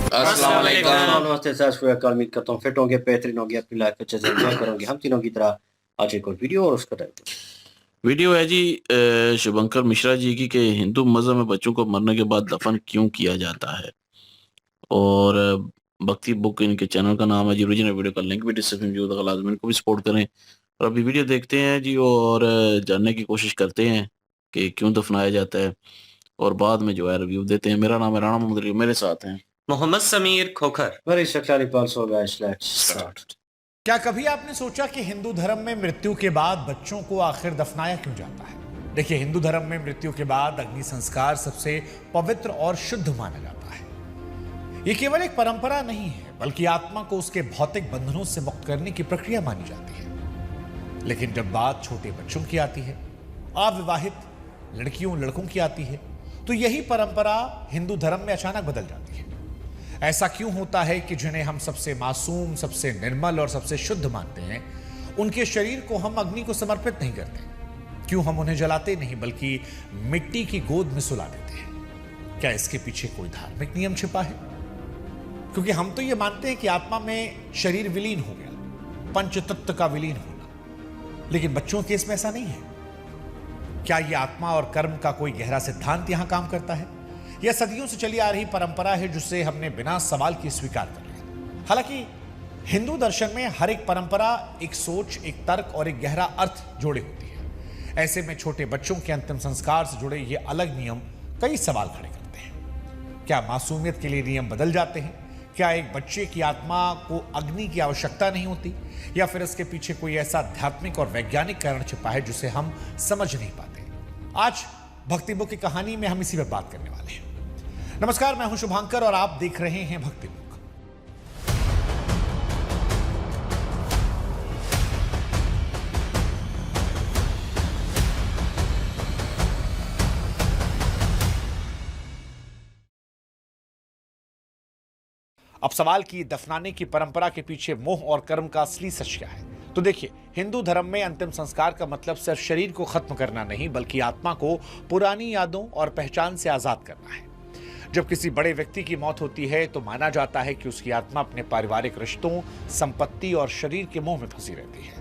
अस्सलाम वालेकुम। नमस्ते सर, शुक्रिया, उम्मीद करता हूँ फिट होंगे, बेहतरीन होंगे, अपनी लाइफ अच्छे से एंजॉय करोगे। हम तीनों की तरह आज एक और वीडियो और उसका टाइटल। वीडियो है जी शुभंकर मिश्रा जी की कि हिंदू मज़हब में बच्चों को मरने के बाद दफन क्यों किया जाता है। और भक्ति बुक इनके चैनल का नाम है जी। ओरिजिनल वीडियो का लिंक भी डिस्क्रिप्शन में मौजूद है, लाजमी इनको भी सपोर्ट करें। और अभी वीडियो देखते हैं जी और जानने की कोशिश करते हैं कि क्यों दफनाया जाता है, और बाद में जो है रिव्यू देते हैं। मेरा नाम है राणा मोहम्मद रफी, मेरे साथ हैं मोहम्मद समीर खोखर। वेरी शक्लारी पाल्सो गाइस, लेट्स स्टार्ट। क्या कभी आपने सोचा कि हिंदू धर्म में मृत्यु के बाद बच्चों को आखिर दफनाया क्यों जाता है? देखिए, हिंदू धर्म में मृत्यु के बाद अग्नि संस्कार सबसे पवित्र और शुद्ध माना जाता है। यह केवल एक परंपरा नहीं है, बल्कि आत्मा को उसके भौतिक बंधनों से मुक्त करने की प्रक्रिया मानी जाती है। लेकिन जब बात छोटे बच्चों की आती है, अविवाहित लड़कियों लड़कों की आती है, तो यही परंपरा हिंदू धर्म में अचानक बदल जाती है। ऐसा क्यों होता है कि जिन्हें हम सबसे मासूम, सबसे निर्मल और सबसे शुद्ध मानते हैं, उनके शरीर को हम अग्नि को समर्पित नहीं करते? क्यों हम उन्हें जलाते नहीं बल्कि मिट्टी की गोद में सुला देते हैं? क्या इसके पीछे कोई धार्मिक नियम छिपा है? क्योंकि हम तो यह मानते हैं कि आत्मा में शरीर विलीन हो गया, पंच तत्व का विलीन होना, लेकिन बच्चों के केस में ऐसा नहीं है। क्या यह आत्मा और कर्म का कोई गहरा सिद्धांत यहां काम करता है, यह सदियों से चली आ रही परंपरा है जिसे हमने बिना सवाल के स्वीकार कर लिया? हालांकि हिंदू दर्शन में हर एक परंपरा एक सोच, एक तर्क और एक गहरा अर्थ जोड़े होती है। ऐसे में छोटे बच्चों के अंतिम संस्कार से जुड़े ये अलग नियम कई सवाल खड़े करते हैं। क्या मासूमियत के लिए नियम बदल जाते हैं? क्या एक बच्चे की आत्मा को अग्नि की आवश्यकता नहीं होती, या फिर इसके पीछे कोई ऐसा आध्यात्मिक और वैज्ञानिक कारण छिपा है जिसे हम समझ नहीं पाते? आज भक्ति बुक की कहानी में हम इसी पर बात करने वाले हैं। नमस्कार, मैं हूं शुभंकर और आप देख रहे हैं भक्ति बुक। अब सवाल की दफनाने की परंपरा के पीछे मोह और कर्म का असली सच क्या है? तो देखिए, हिंदू धर्म में अंतिम संस्कार का मतलब सिर्फ शरीर को खत्म करना नहीं, बल्कि आत्मा को पुरानी यादों और पहचान से आजाद करना है। जब किसी बड़े व्यक्ति की मौत होती है तो माना जाता है कि उसकी आत्मा अपने पारिवारिक रिश्तों, संपत्ति और शरीर के मोह में फंसी रहती है।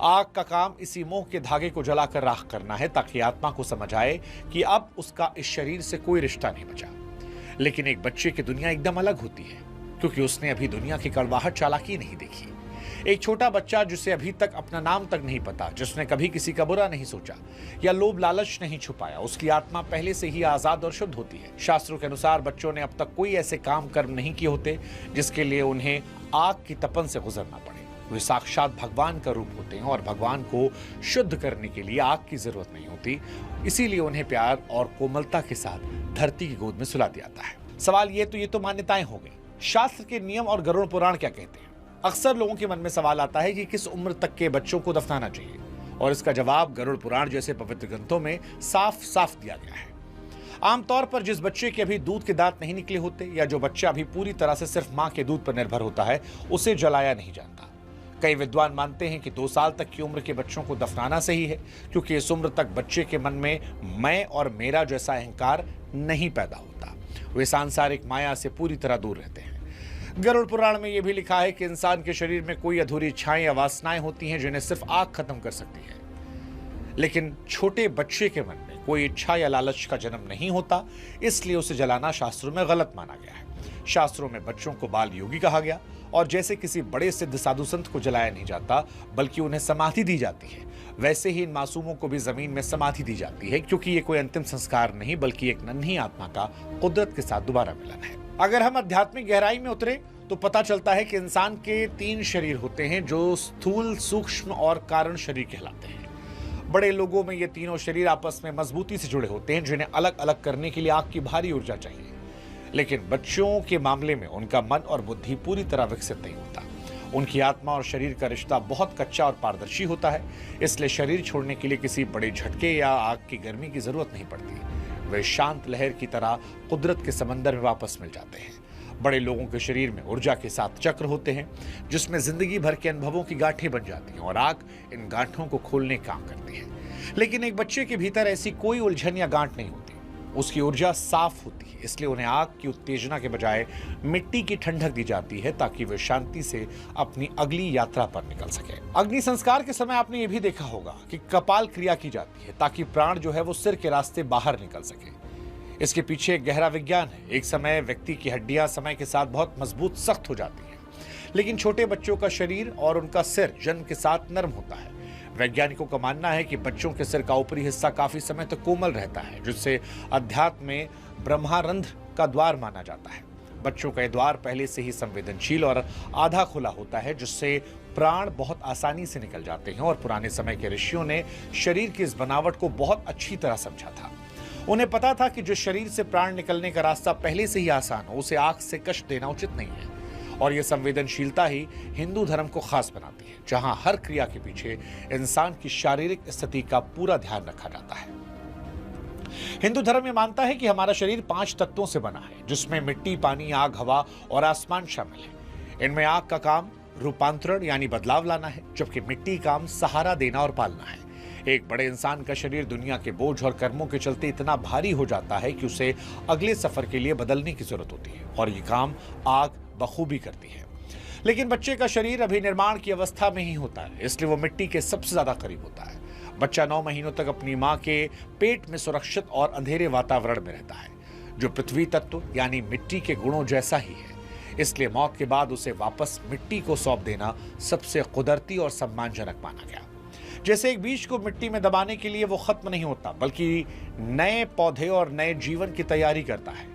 आग का काम इसी मोह के धागे को जलाकर राख करना है, ताकि आत्मा को समझ आए कि अब उसका इस शरीर से कोई रिश्ता नहीं बचा। लेकिन एक बच्चे की दुनिया एकदम अलग होती है, क्योंकि उसने अभी दुनिया की कड़वाहट, चालाकी नहीं देखी। एक छोटा बच्चा जिसे अभी तक अपना नाम तक नहीं पता, जिसने कभी किसी का बुरा नहीं सोचा या लोभ लालच नहीं छुपाया, उसकी आत्मा पहले से ही आजाद और शुद्ध होती है। शास्त्रों के अनुसार बच्चों ने अब तक कोई ऐसे काम कर्म नहीं किए होते जिसके लिए उन्हें आग की तपन से गुजरना पड़े। वे साक्षात भगवान का रूप होते हैं और भगवान को शुद्ध करने के लिए आग की जरूरत नहीं होती। इसीलिए उन्हें प्यार और कोमलता के साथ धरती की गोद में सुला दिया जाता है। सवाल ये तो मान्यताएं हो गई। शास्त्र के नियम और गरुड़ पुराण क्या कहते हैं? अक्सर लोगों के मन में सवाल आता है कि किस उम्र तक के बच्चों को दफनाना चाहिए, और इसका जवाब गरुड़ पुराण जैसे पवित्र ग्रंथों में साफ साफ दिया गया है। आमतौर पर जिस बच्चे के अभी दूध के दांत नहीं निकले होते, या जो बच्चा अभी पूरी तरह से सिर्फ मां के दूध पर निर्भर होता है, उसे जलाया नहीं जाता। कई विद्वान मानते हैं कि 2 साल तक की उम्र के बच्चों को दफनाना सही है, क्योंकि इस उम्र तक बच्चे के मन में मैं और मेरा जैसा अहंकार नहीं पैदा होता। वे सांसारिक माया से पूरी तरह दूर रहते हैं। गरुड़ पुराण में यह भी लिखा है कि इंसान के शरीर में कोई अधूरी इच्छाएं या वासनाएं होती हैं जिन्हें सिर्फ आग खत्म कर सकती है। लेकिन छोटे बच्चे के मन में कोई इच्छा या लालच का जन्म नहीं होता, इसलिए उसे जलाना शास्त्रों में गलत माना गया है। शास्त्रों में बच्चों को बाल योगी कहा गया, और जैसे किसी बड़े सिद्ध साधु संत को जलाया नहीं जाता बल्कि उन्हें समाधि दी जाती है, वैसे ही इन मासूमों को भी जमीन में समाधि दी जाती है, क्योंकि ये कोई अंतिम संस्कार नहीं बल्कि एक नन्ही आत्मा का कुदरत के साथ दोबारा मिलन है। अगर हम आध्यात्मिक गहराई में उतरे तो पता चलता है कि इंसान के 3 शरीर होते हैं, जो स्थूल, सूक्ष्म और कारण शरीर कहलाते हैं। बड़े लोगों में ये तीनों शरीर आपस में मजबूती से जुड़े होते हैं, जिन्हें अलग अलग करने के लिए आग की भारी ऊर्जा चाहिए। लेकिन बच्चों के मामले में उनका मन और बुद्धि पूरी तरह विकसित नहीं होता। उनकी आत्मा और शरीर का रिश्ता बहुत कच्चा और पारदर्शी होता है, इसलिए शरीर छोड़ने के लिए किसी बड़े झटके या आग की गर्मी की जरूरत नहीं पड़ती। वे शांत लहर की तरह कुदरत के समंदर में वापस मिल जाते हैं। बड़े लोगों के शरीर में ऊर्जा के 7 चक्र होते हैं, जिसमें जिंदगी भर के अनुभवों की गांठें बन जाती हैं, और आग इन गांठों को खोलने का काम करती है। लेकिन एक बच्चे के भीतर ऐसी कोई उलझन या गांठ नहीं होती। उसकी ऊर्जा साफ होती है, इसलिए उन्हें आग की उत्तेजना के बजाय मिट्टी की ठंडक दी जाती है ताकि वे शांति से अपनी अगली यात्रा पर निकल सके। अग्नि संस्कार के समय आपने ये भी देखा होगा कि कपाल क्रिया की जाती है ताकि प्राण जो है वो सिर के रास्ते बाहर निकल सके। इसके पीछे एक गहरा विज्ञान है। एक समय व्यक्ति की हड्डियां समय के साथ बहुत मजबूत सख्त हो जाती हैं, लेकिन छोटे बच्चों का शरीर और उनका सिर जन्म के साथ नरम होता है। वैज्ञानिकों का मानना है कि बच्चों के सिर का ऊपरी हिस्सा काफी समय तक कोमल रहता है, जिससे अध्यात्म में ब्रह्मारंध्र का द्वार माना जाता है। बच्चों का यह द्वार पहले से ही संवेदनशील और आधा खुला होता है, जिससे प्राण बहुत आसानी से निकल जाते हैं। और पुराने समय के ऋषियों ने शरीर की इस बनावट को बहुत अच्छी तरह समझा था। उन्हें पता था कि जो शरीर से प्राण निकलने का रास्ता पहले से ही आसान हो, उसे आग से कष्ट देना उचित नहीं है। और यह संवेदनशीलता ही हिंदू धर्म को खास बनाती है, जहां हर क्रिया के पीछे इंसान की शारीरिक स्थिति का पूरा ध्यान रखा जाता है। हिंदू धर्म ये मानता है कि हमारा शरीर 5 तत्वों से बना है, जिसमें मिट्टी, पानी, आग, हवा और आसमान शामिल है। इनमें आग का काम रूपांतरण यानी बदलाव लाना है, जबकि मिट्टी का काम सहारा देना और पालना है। एक बड़े इंसान का शरीर दुनिया के बोझ और कर्मों के चलते इतना भारी हो जाता है कि उसे अगले सफर के लिए बदलने की जरूरत होती है, और ये काम आग बखूबी करती है। लेकिन बच्चे का शरीर अभी निर्माण की अवस्था में ही होता है, इसलिए वो मिट्टी के सबसे ज्यादा करीब होता है। बच्चा 9 महीनों तक अपनी मां के पेट में सुरक्षित और अंधेरे वातावरण में रहता है, जो पृथ्वी तत्व यानी मिट्टी के गुणों जैसा ही है। इसलिए मौत के बाद उसे वापस मिट्टी को सौंप देना सबसे कुदरती और सम्मानजनक माना गया। जैसे एक बीज को मिट्टी में दबाने के लिए वो खत्म नहीं होता, बल्कि नए पौधे और नए जीवन की तैयारी करता है,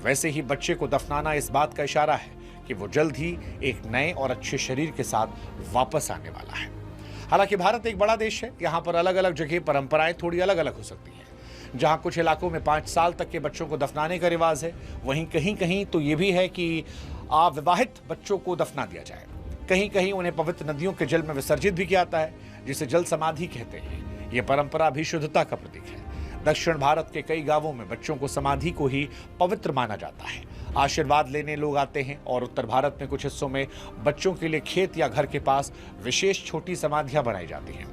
वैसे ही बच्चे को दफनाना इस बात का इशारा है कि वो जल्द ही एक नए और अच्छे शरीर के साथ वापस आने वाला है। हालांकि भारत एक बड़ा देश है, यहाँ पर अलग अलग जगह परंपराएं थोड़ी अलग अलग हो सकती हैं। जहाँ कुछ इलाकों में 5 साल तक के बच्चों को दफनाने का रिवाज है, वहीं कहीं कहीं तो ये भी है कि अविवाहित बच्चों को दफना दिया जाए। कहीं कहीं उन्हें पवित्र नदियों के जल में विसर्जित भी किया जाता है, जिसे जल समाधि कहते हैं। यह परंपरा भी शुद्धता का प्रतीक है। दक्षिण भारत के कई गांवों में बच्चों को समाधि को ही पवित्र माना जाता है। आशीर्वाद लेने लोग आते हैं, और उत्तर भारत में कुछ हिस्सों में बच्चों के लिए खेत या घर के पास विशेष छोटी समाधियां बनाई जाती हैं।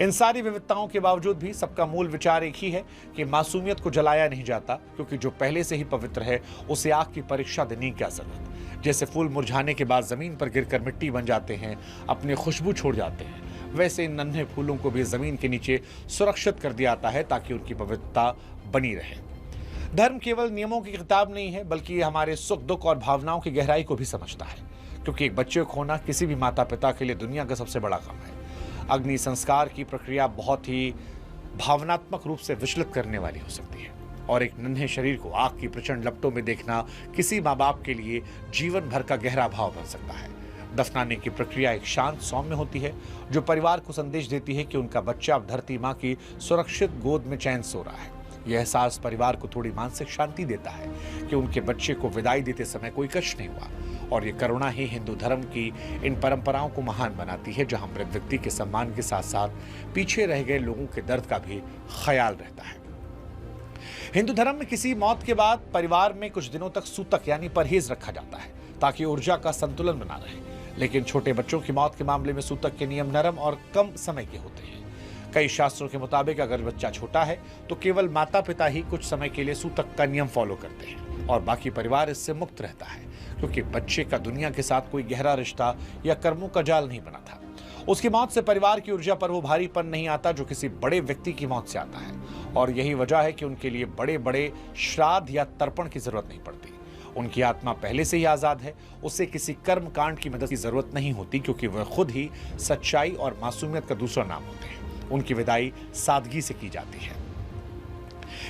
इन सारी विविधताओं के बावजूद भी सबका मूल विचार एक ही है कि मासूमियत को जलाया नहीं जाता, क्योंकि जो पहले से ही पवित्र है उसे आग की परीक्षा देने की क्या जरूरत। जैसे फूल मुरझाने के बाद जमीन पर गिरकर मिट्टी बन जाते हैं, अपनी खुशबू छोड़ जाते हैं, वैसे इन नन्हे फूलों को भी जमीन के नीचे सुरक्षित कर दिया जाता है ताकि उनकी पवित्रता बनी रहे। धर्म केवल नियमों की किताब नहीं है, बल्कि ये हमारे सुख दुख और भावनाओं की गहराई को भी समझता है, क्योंकि एक बच्चे को खोना किसी भी माता पिता के लिए दुनिया का सबसे बड़ा काम है। अग्नि संस्कार की प्रक्रिया बहुत ही भावनात्मक रूप से विचलित करने वाली हो सकती है, और एक नन्हे शरीर को आग की प्रचंड लपटों में देखना किसी माँ बाप के लिए जीवन भर का गहरा भाव बन सकता है। दफनाने की प्रक्रिया एक शांत सौम्य होती है, जो परिवार को संदेश देती है कि उनका बच्चा अब धरती माँ की सुरक्षित गोद में चैन सो रहा है। यह एहसास परिवार को थोड़ी मानसिक शांति देता है कि उनके बच्चे को विदाई देते समय कोई कष्ट नहीं हुआ, और ये करुणा ही हिंदू धर्म की इन परंपराओं को महान बनाती है, जहां मृत व्यक्ति के सम्मान के साथ साथ पीछे रह गए लोगों के दर्द का भी ख्याल रहता है। हिंदू धर्म में किसी मौत के बाद परिवार में कुछ दिनों तक सूतक यानी परहेज रखा जाता है, ताकि ऊर्जा का संतुलन बना रहे। लेकिन छोटे बच्चों की मौत के मामले में सूतक के नियम नरम और कम समय के होते हैं। कई शास्त्रों के मुताबिक अगर बच्चा छोटा है तो केवल माता पिता ही कुछ समय के लिए सूतक का नियम फॉलो करते हैं, और बाकी परिवार इससे मुक्त रहता है, क्योंकि बच्चे का दुनिया के साथ कोई गहरा रिश्ता या कर्मों का जाल नहीं बना था। उसकी मौत से परिवार की ऊर्जा पर वो भारीपन नहीं आता जो किसी बड़े व्यक्ति की मौत से आता है, और यही वजह है कि उनके लिए बड़े बड़े श्राद्ध या तर्पण की जरूरत नहीं पड़ती। उनकी आत्मा पहले से ही आजाद है, उसे किसी कर्म कांड की मदद की जरूरत नहीं होती, क्योंकि वह खुद ही सच्चाई और मासूमियत का दूसरा नाम होते हैं। उनकी विदाई सादगी से की जाती है।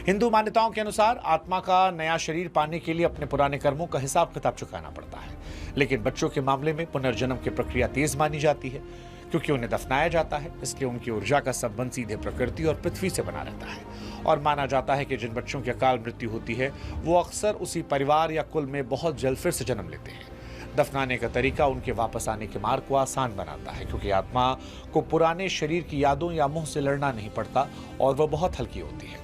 हिंदू मान्यताओं के अनुसार आत्मा का नया शरीर पाने के लिए अपने पुराने कर्मों का हिसाब किताब चुकाना पड़ता है, लेकिन बच्चों के मामले में पुनर्जन्म की प्रक्रिया तेज मानी जाती है, क्योंकि उन्हें दफनाया जाता है। इसलिए उनकी ऊर्जा का संबंध सीधे प्रकृति और पृथ्वी से बना रहता है, और माना जाता है कि जिन बच्चों की अकाल मृत्यु होती है वो अक्सर उसी परिवार या कुल में बहुत जल्द फिर से जन्म लेते हैं। दफनाने का तरीका उनके वापस आने के मार्ग को आसान बनाता है, क्योंकि आत्मा को पुराने शरीर की यादों या मोह से लड़ना नहीं पड़ता, और वह बहुत हल्की होती है।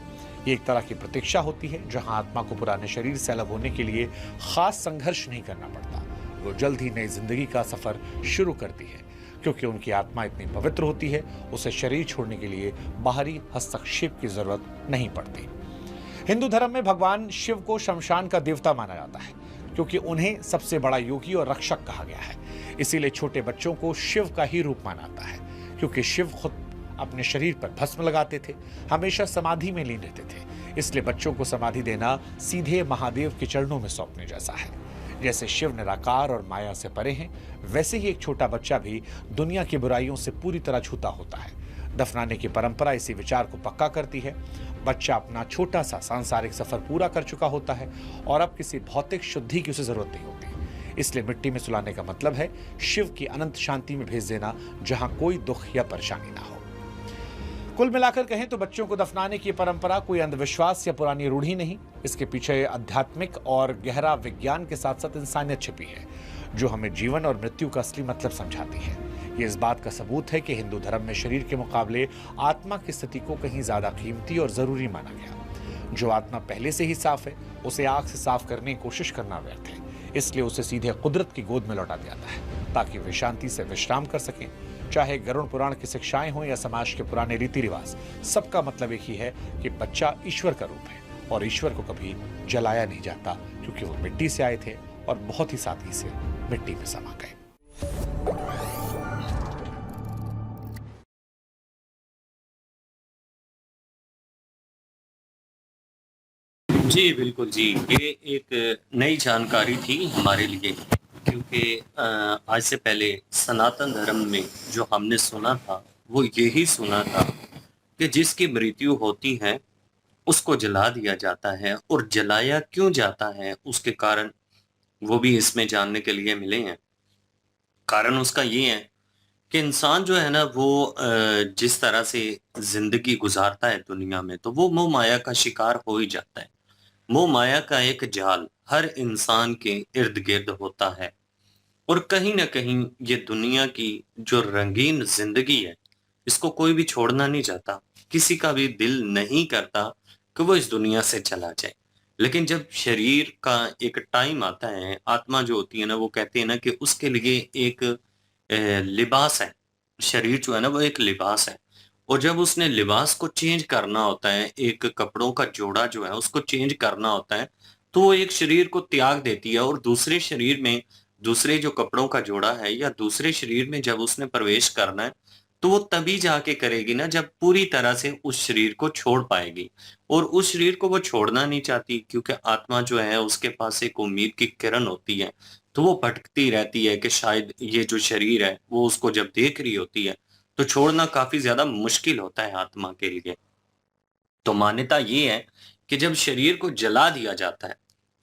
ये एक तरह की प्रतीक्षा होती है, जहां आत्मा को पुराने शरीर से अलग होने के लिए खास संघर्ष नहीं करना पड़ता। वो जल्द ही नई जिंदगी का सफर शुरू करती है, क्योंकि उनकी आत्मा इतनी पवित्र होती है, उसे शरीर छोड़ने के लिए बाहरी हस्तक्षेप की जरूरत नहीं पड़ती। हिंदू धर्म में भगवान शिव को शमशान का देवता माना जाता है, क्योंकि उन्हें सबसे बड़ा योगी और रक्षक कहा गया है। इसीलिए छोटे बच्चों को शिव का ही रूप माना जाता है, क्योंकि शिव खुद अपने शरीर पर भस्म लगाते थे, हमेशा समाधि में लीन रहते थे। इसलिए बच्चों को समाधि देना सीधे महादेव के चरणों में सौंपने जैसा है। जैसे शिव निराकार और माया से परे हैं, वैसे ही एक छोटा बच्चा भी दुनिया की बुराइयों से पूरी तरह छूता होता है। दफनाने की परंपरा इसी विचार को पक्का करती है। बच्चा अपना छोटा सा सांसारिक सफर पूरा कर चुका होता है और अब किसी भौतिक शुद्धि की उसे जरूरत नहीं होती। इसलिए मिट्टी में सुलाने का मतलब है शिव की अनंत शांति में भेज देना, जहां कोई दुख या परेशानी ना हो। कुल मिलाकर कहें तो बच्चों को दफनाने की परंपरा कोई अंधविश्वास या पुरानी रूढ़ी नहीं, इसके पीछे आध्यात्मिक और गहरा विज्ञान के साथ साथ इंसानियत छिपी है, जो हमें जीवन और मृत्यु का असली मतलब समझाती है। ये इस बात का सबूत है कि हिंदू धर्म में शरीर के मुकाबले आत्मा की स्थिति को कहीं ज्यादा कीमती और जरूरी माना गया। जो आत्मा पहले से ही साफ है, उसे आग से साफ करने की कोशिश करना व्यर्थ है। इसलिए उसे सीधे कुदरत की गोद में लौटा दिया जाता है, ताकि वे शांति से विश्राम कर सकें। चाहे गरुड़ पुराण की शिक्षाएं हों या समाज के पुराने रीति रिवाज, सबका मतलब एक ही है कि बच्चा ईश्वर का रूप है और ईश्वर को कभी जलाया नहीं जाता, क्योंकि वो मिट्टी से आए थे और बहुत ही सादगी से मिट्टी में समा गए। जी बिल्कुल जी, ये एक नई जानकारी थी हमारे लिए, क्योंकि आज से पहले सनातन धर्म में जो हमने सुना था वो यही सुना था कि जिसकी मृत्यु होती है उसको जला दिया जाता है, और जलाया क्यों जाता है उसके कारण वो भी इसमें जानने के लिए मिले हैं। कारण उसका ये है कि इंसान जो है ना वो जिस तरह से जिंदगी गुजारता है दुनिया में, तो वो मोह माया का शिकार हो ही जाता है। मोह माया का एक जाल हर इंसान के इर्द गिर्द होता है, और कहीं ना कहीं ये दुनिया की जो रंगीन जिंदगी है, इसको कोई भी छोड़ना नहीं चाहता। किसी का भी दिल नहीं करता कि वो इस दुनिया से चला जाए। लेकिन जब शरीर का एक टाइम आता है, आत्मा जो होती है ना, वो कहते हैं ना कि उसके लिए एक लिबास है। शरीर जो है ना वो एक लिबास है, और जब उसने लिबास को चेंज करना होता है, एक कपड़ों का जोड़ा जो है उसको चेंज करना होता है, तो वो एक शरीर को त्याग देती है और दूसरे शरीर में, दूसरे जो कपड़ों का जोड़ा है या दूसरे शरीर में जब उसने प्रवेश करना है, तो वो तभी जाके करेगी ना जब पूरी तरह से उस शरीर को छोड़ पाएगी। और उस शरीर को वो छोड़ना नहीं चाहती, क्योंकि आत्मा जो है उसके पास एक उम्मीद की किरण होती है, तो वो भटकती रहती है कि शायद ये जो शरीर है वो उसको जब देख रही होती है, तो छोड़ना काफी ज्यादा मुश्किल होता है आत्मा के लिए। तो मान्यता ये है कि जब शरीर को जला दिया जाता है,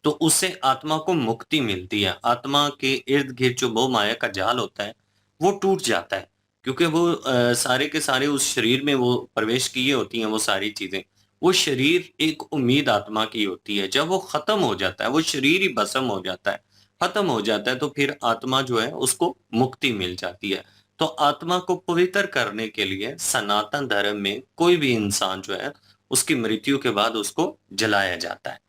तो उससे आत्मा को मुक्ति मिलती है। आत्मा के इर्द गिर्द जो मोह माया का जाल होता है वो टूट जाता है, क्योंकि वो सारे के सारे उस शरीर में वो प्रवेश किए होती हैं वो सारी चीजें। वो शरीर एक उम्मीद आत्मा की होती है, जब वो खत्म हो जाता है, वो शरीर ही भस्म हो जाता है, खत्म हो जाता है, तो फिर आत्मा जो है उसको मुक्ति मिल जाती है। तो आत्मा को पवित्र करने के लिए सनातन धर्म में कोई भी इंसान जो है उसकी मृत्यु के बाद उसको जलाया जाता है।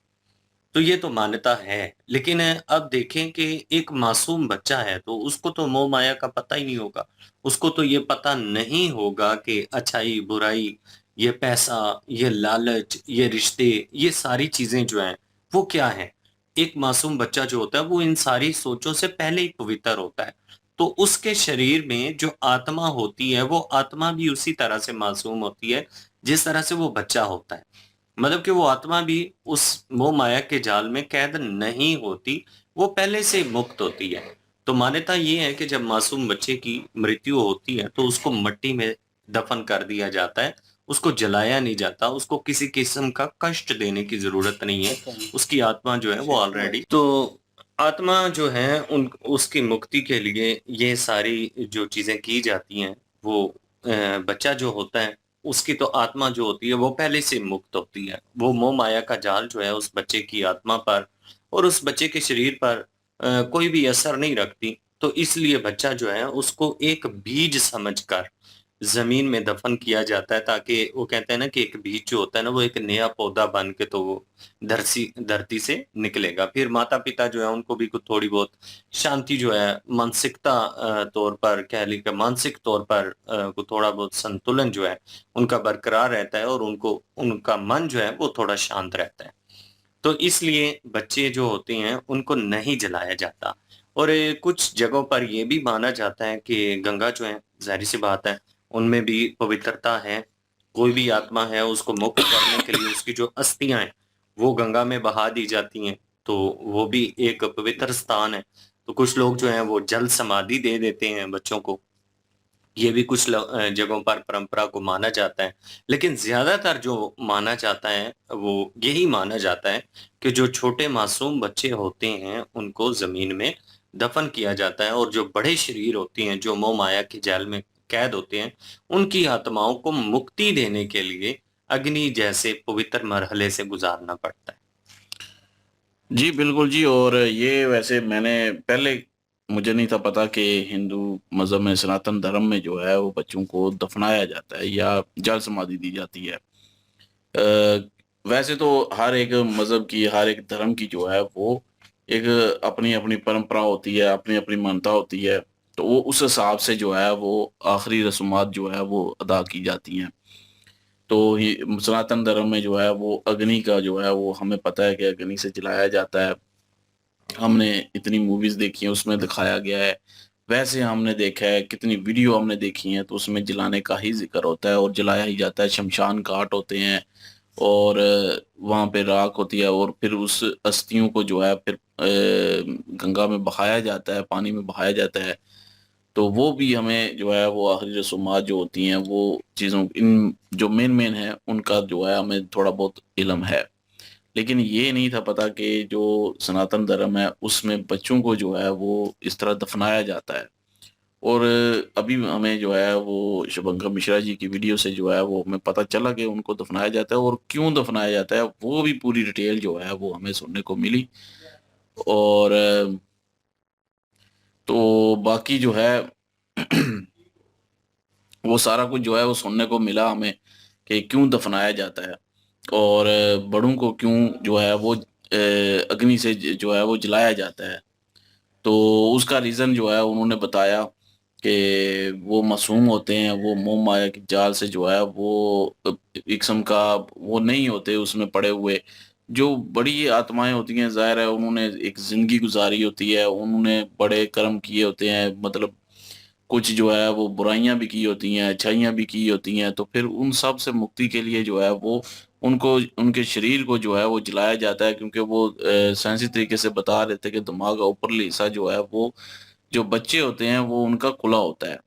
तो ये तो मान्यता है। लेकिन अब देखें कि एक मासूम बच्चा है, तो उसको तो मोह माया का पता ही नहीं होगा। उसको तो ये पता नहीं होगा कि अच्छाई बुराई, ये पैसा, ये लालच, ये रिश्ते, ये सारी चीजें जो हैं वो क्या है। एक मासूम बच्चा जो होता है वो इन सारी सोचों से पहले ही पवित्र होता है। तो उसके शरीर में जो आत्मा होती है, वो आत्मा भी उसी तरह से मासूम होती है जिस तरह से वो बच्चा होता है। मतलब कि वो आत्मा भी उस मोह माया के जाल में कैद नहीं होती, वो पहले से मुक्त होती है। तो मान्यता ये है कि जब मासूम बच्चे की मृत्यु होती है, तो उसको मिट्टी में दफन कर दिया जाता है, उसको जलाया नहीं जाता, उसको किसी किस्म का कष्ट देने की जरूरत नहीं है। उसकी आत्मा जो है वो ऑलरेडी, तो आत्मा जो है उन उसकी मुक्ति के लिए ये सारी जो चीजें की जाती हैं, वो बच्चा जो होता है उसकी तो आत्मा जो होती है वो पहले से मुक्त होती है। वो मोह माया का जाल जो है उस बच्चे की आत्मा पर और उस बच्चे के शरीर पर कोई भी असर नहीं रखती। तो इसलिए बच्चा जो है उसको एक बीज समझकर ज़मीन में दफ़न किया जाता है, ताकि वो कहते हैं ना कि एक बीज जो होता है ना, वो एक नया पौधा बन के तो वो धरती से निकलेगा। फिर माता-पिता जो है उनको भी कुछ थोड़ी बहुत शांति जो है मानसिकता तौर पर कह लें कि मानसिक तौर पर को थोड़ा बहुत संतुलन जो है उनका बरकरार रहता है और उनको उनका मन जो है वो थोड़ा शांत रहता है। तो इसलिए बच्चे जो होते हैं उनको नहीं जलाया जाता। और कुछ जगहों पर ये भी माना जाता है कि गंगा जो है ज़ाहिर-सी बात है उनमें भी पवित्रता है। कोई भी आत्मा है उसको मुक्त करने के लिए उसकी जो अस्थियाँ हैं वो गंगा में बहा दी जाती हैं, तो वो भी एक पवित्र स्थान है। तो कुछ लोग जो हैं वो जल समाधि दे देते हैं बच्चों को। ये भी कुछ जगहों पर परंपरा को माना जाता है। लेकिन ज़्यादातर जो माना जाता है, वो यही माना जाता है कि जो छोटे मासूम बच्चे होते हैं, उनको ज़मीन में दफ़न किया जाता है और जो बड़े शरीर होती हैं, जो मोह-माया की जाल में कैद होते हैं, उनकी आत्माओं को मुक्ति देने के लिए अग्नि जैसे पवित्र मरहले से गुज़ारना पड़ता है। जी, बिल्कुल जी। और ये वैसे मैंने पहले मुझे नहीं था पता कि हिंदू मज़हब में, सनातन धर्म में जो है वो बच्चों को दफ़नाया जाता है या जल समाधि दी जाती है। वैसे तो हर एक मज़हब की, हर एक धर्म की जो है वो एक अपनी-अपनी परंपरा होती है, अपनी-अपनी मान्यता होती है। तो वो उस हिसाब से जो है वो आखिरी रस्मात जो है वो अदा की जाती हैं। तो ये सनातन धर्म में जो है वो अग्नि का जो है वो हमें पता है कि अग्नि से जलाया जाता है। हमने इतनी मूवीज़ देखी हैं, उसमें दिखाया गया है। वैसे हमने देखा है, कितनी वीडियो हमने देखी हैं, तो उसमें जलाने का ही ज़िक्र होता है और जलाया ही जाता है। शमशान घाट होते हैं और वहाँ पे राख होती है और फिर उस अस्थियों को जो है फिर गंगा में बहाया जाता है, पानी में बहाया जाता है। तो वो भी हमें जो है वो आखिरी रसूमात जो होती हैं, वो चीज़ों इन जो मेन-मेन हैं, उनका जो है हमें थोड़ा बहुत इल्म है। लेकिन ये नहीं था पता कि जो सनातन धर्म है, उसमें बच्चों को जो है वो इस तरह दफ़नाया जाता है। और अभी हमें जो है वो शुभंकर मिश्रा जी की वीडियो से जो है वो हमें पता चला कि उनको दफ़नाया जाता है और क्यों दफ़नाया जाता है, वो भी पूरी डिटेल जो है वो हमें सुनने को मिली। और तो बाकी जो है वो सारा कुछ जो है वो सुनने को मिला हमें कि क्यों दफ़नाया जाता है और बड़ों को क्यों जो है वो अग्नि से जो है वो जलाया जाता है। तो उसका रीज़न जो है उन्होंने बताया कि वो मासूम होते हैं, वो मोह माया के जाल से जो है वो एक किस्म का वो नहीं होते उसमें पड़े हुए। जो बड़ी आत्माएँ होती हैं, ज़ाहिर है उन्होंने एक ज़िंदगी गुज़ारी होती है, उन्होंने बड़े कर्म किए होते हैं, मतलब कुछ जो है वो बुराइयाँ भी की होती हैं, अच्छाइयाँ भी की होती हैं, तो फिर उन सब से मुक्ति के लिए जो है वो उनको उनके शरीर को जो है वो जलाया जाता है, क्योंकि वो साइंसी तरीके से बता रहे थे कि दिमाग का ऊपरली हिस्सा जो है वो जो बच्चे होते हैं वो उनका खुला होता है।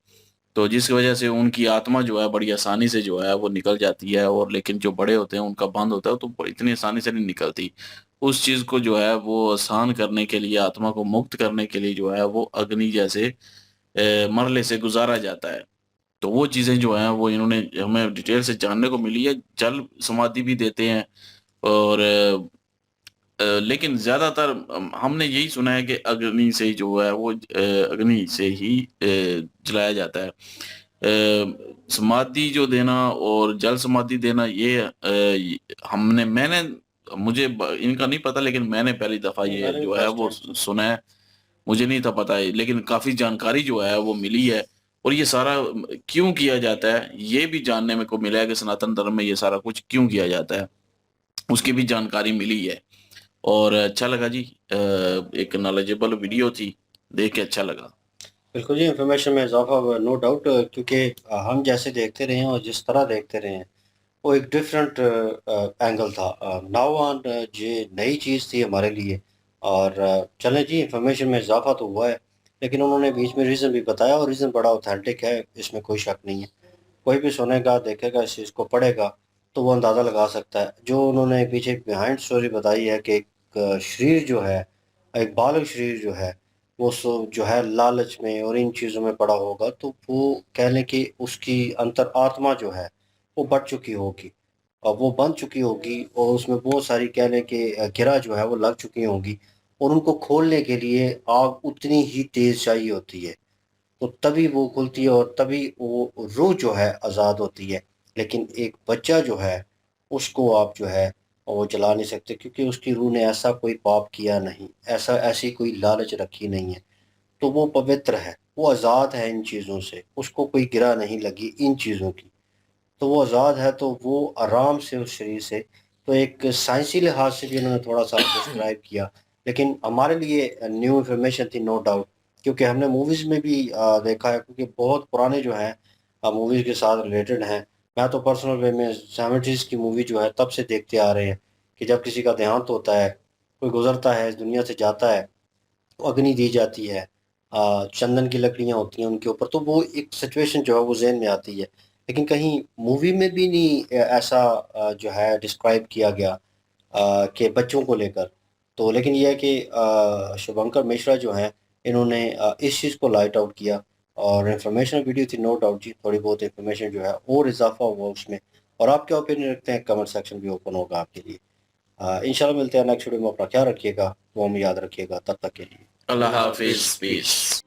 तो जिसकी वजह से उनकी आत्मा जो है बड़ी आसानी से जो है वो निकल जाती है, और लेकिन जो बड़े होते हैं उनका बंद होता है तो इतनी आसानी से नहीं निकलती। उस चीज़ को जो है वो आसान करने के लिए, आत्मा को मुक्त करने के लिए जो है वो अग्नि जैसे मरहले से गुज़ारा जाता है। तो वो चीज़ें जो हैं वो इन्होंने हमें डिटेल से जानने को मिली है। जल समाधि भी देते हैं और लेकिन ज़्यादातर हमने यही सुना है कि अग्नि से जो है वो अग्नि से ही जलाया जाता है। समाधि जो देना और जल समाधि देना मैंने मुझे इनका नहीं पता, लेकिन मैंने पहली दफ़ा ये मैंने भी जो है फर्स्ट वो टाइम सुना। सुना है। मुझे नहीं था पता है, लेकिन काफ़ी जानकारी जो है वो मिली है। और ये सारा क्यों किया जाता है, ये भी जानने में को मिला है कि सनातन धर्म में ये सारा कुछ क्यों किया जाता है, उसकी भी जानकारी मिली है। और अच्छा लगा जी। एक नॉलेजेबल वीडियो थी, देख के अच्छा लगा। बिल्कुल जी, इन्फॉर्मेशन में इजाफा नो डाउट, क्योंकि हम जैसे देखते रहे हैं और जिस तरह देखते रहे हैं वो एक डिफरेंट एंगल था। नाउ ऑन ये नई चीज़ थी हमारे लिए। और चलें जी, इन्फॉर्मेशन में इजाफा तो हुआ है, लेकिन उन्होंने बीच में रीज़न भी बताया और रीज़न बड़ा ऑथेंटिक है, इसमें कोई शक नहीं है। कोई भी सुनेगा, देखेगा, इस चीज़ को पढ़ेगा तो वो अंदाज़ा लगा सकता है। जो उन्होंने पीछे बिहाइंड स्टोरी बताई है कि एक शरीर जो है, एक बालक शरीर जो है, वो जो है लालच में और इन चीज़ों में पड़ा होगा, तो वो कह लें कि उसकी अंतर आत्मा जो है वो बढ़ चुकी होगी और वो बन चुकी होगी और उसमें बहुत सारी कह लें कि गिरा जो है वो लग चुकी होंगी और उनको खोलने के लिए आग उतनी ही तेज़ चाहिए होती है। तो तभी वो खुलती है और तभी वो रूह जो है आज़ाद होती है। लेकिन एक बच्चा जो है उसको आप जो है वो जला नहीं सकते, क्योंकि उसकी रूह ने ऐसा कोई पाप किया नहीं, ऐसी कोई लालच रखी नहीं है। तो वो पवित्र है, वो आज़ाद है इन चीज़ों से, उसको कोई गिरा नहीं लगी इन चीज़ों की। तो वो आज़ाद है, तो वो आराम से उस शरीर से, तो एक साइंसी लिहाज से भी उन्होंने थोड़ा-सा डिस्क्राइब किया। लेकिन हमारे लिए न्यू इन्फॉर्मेशन थी, नो डाउट, क्योंकि हमने मूवीज़ में भी देखा है, क्योंकि बहुत पुराने जो हैं मूवीज़ के साथ रिलेटेड हैं। मैं तो पर्सनल वे में 70s की मूवी जो है तब से देखते आ रहे हैं कि जब किसी का देहांत होता है, कोई गुज़रता है, इस दुनिया से जाता है, तो अग्नि दी जाती है, चंदन की लकड़ियाँ होती हैं उनके ऊपर, तो वो एक सिचुएशन जो है वो ज़हन में आती है। लेकिन कहीं मूवी में भी नहीं ऐसा जो है डिस्क्राइब किया गया कि बच्चों को लेकर। तो लेकिन ये है कि शुभंकर मिश्रा जो हैं इन्होंने इस चीज़ को लाइट आउट किया, और इन्फॉर्मेशन वीडियो थी, नो डाउट जी, थोड़ी बहुत इन्फॉर्मेशन जो है और इजाफा हुआ उसमें। और आप क्या ओपिनियन रखते हैं, कमेंट सेक्शन भी ओपन होगा आपके लिए। इंशाल्लाह मिलते हैं नेक्स्ट वीडियो में, अपना ख्याल रखिएगा, वो हम याद रखिएगा, तब तक के लिए अल्लाह हाफिज, पीस।